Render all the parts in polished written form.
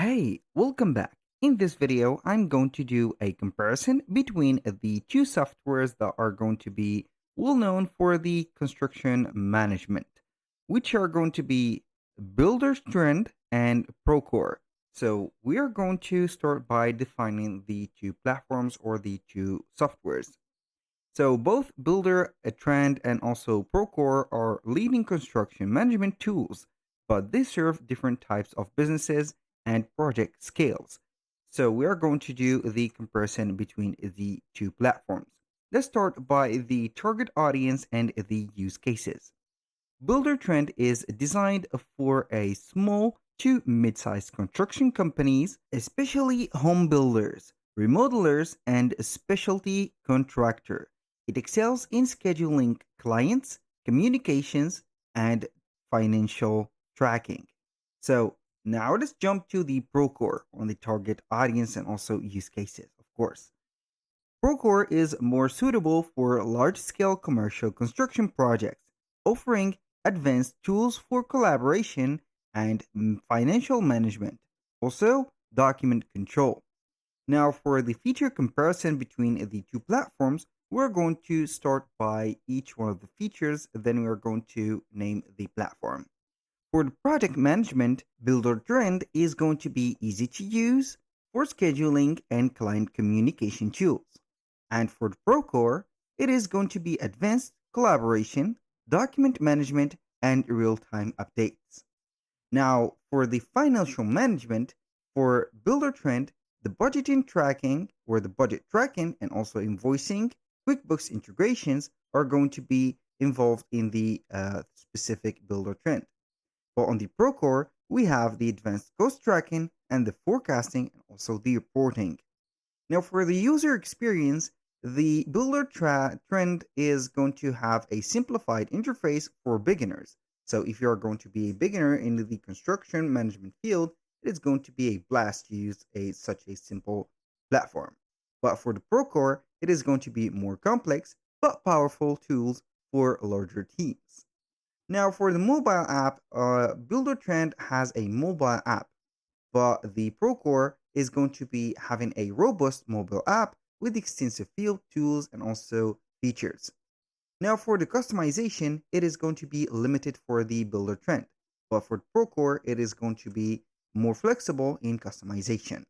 Hey, welcome back. In this video, I'm going to do a comparison between the two softwares that are going to be well known for the construction management, which are going to be BuilderTrend and Procore. So we are going to start by defining the two platforms or the two softwares. So both BuilderTrend and also Procore are leading construction management tools, but they serve different types of businesses and project scales. So we are going to do the comparison between the two platforms. Let's start by the target audience and the use cases. BuilderTrend is designed for a small to mid-sized construction companies, especially home builders, remodelers, and specialty contractor. It excels in scheduling clients, communications, and financial tracking. So now let's jump to the Procore on the target audience and also use cases, of course. Procore is more suitable for large-scale commercial construction projects, offering advanced tools for collaboration and financial management, also document control. Now, for the feature comparison between the two platforms, we're going to start by each one of the features, then we're going to name the platform. For the project management, BuilderTrend is going to be easy to use for scheduling and client communication tools. And for the Procore, it is going to be advanced collaboration, document management, and real-time updates. Now, for the financial management, for BuilderTrend, the budgeting tracking or the budget tracking and also invoicing, QuickBooks integrations are going to be involved in the specific BuilderTrend. But on the Procore, we have the advanced cost tracking and the forecasting and also the reporting. Now, for the user experience, the Trend is going to have a simplified interface for beginners. So, if you are going to be a beginner in the construction management field, it is going to be a blast to use such a simple platform. But for the Procore, it is going to be more complex but powerful tools for larger teams. Now, for the mobile app, BuilderTrend has a mobile app, but the Procore is going to be having a robust mobile app with extensive field tools and also features. Now, for the customization, it is going to be limited for the BuilderTrend, but for Procore, it is going to be more flexible in customization.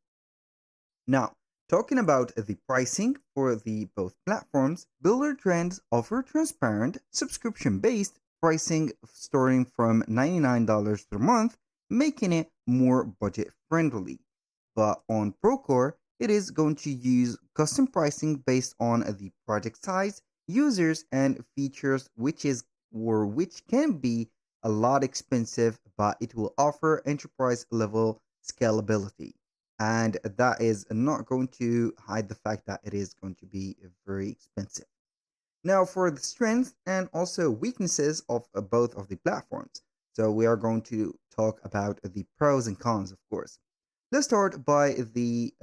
Now, talking about the pricing for the both platforms, BuilderTrends offer transparent, subscription-based pricing starting from $99 per month, making it more budget-friendly. But on Procore, it is going to use custom pricing based on the project size, users, and features, which can be a lot expensive, but it will offer enterprise level scalability. And that is not going to hide the fact that it is going to be very expensive. Now, for the strengths and also weaknesses of both of the platforms. So, we are going to talk about the pros and cons, of course. Let's start by the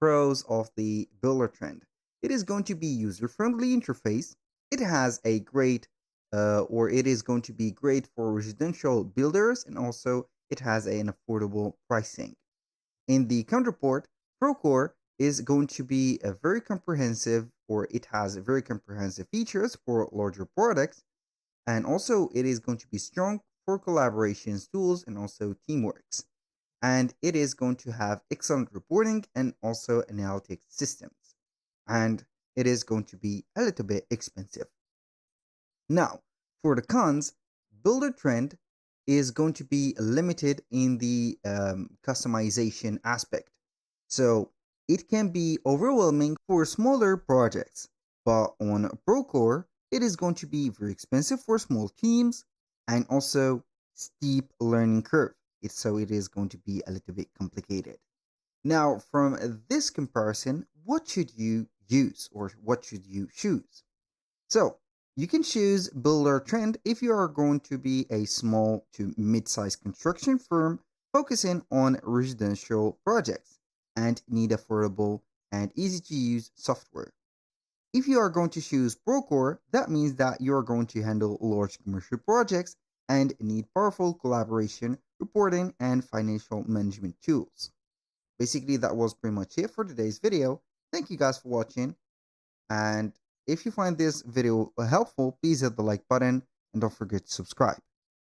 pros of the Builder Trend. It is going to be user-friendly interface. It has a great, or it is going to be great for residential builders, and also it has an affordable pricing. In the counterpart, Procore is going to be a very comprehensive, or it has very comprehensive features for larger products, and also it is going to be strong for collaborations tools and also teamworks. And it is going to have excellent reporting and also analytics systems. And it is going to be a little bit expensive. Now, for the cons, Builder Trend is going to be limited in the customization aspect. So it can be overwhelming for smaller projects, but on Procore, it is going to be very expensive for small teams and also steep learning curve. So it is going to be a little bit complicated. Now, from this comparison, what should you use or what should you choose? So you can choose Builder Trend if you are going to be a small to mid-sized construction firm focusing on residential projects and need affordable and easy to use software. If you are going to choose Procore, that means that you are going to handle large commercial projects and need powerful collaboration, reporting, and financial management tools. Basically, that was pretty much it for today's video. Thank you guys for watching. And if you find this video helpful, please hit the like button and don't forget to subscribe.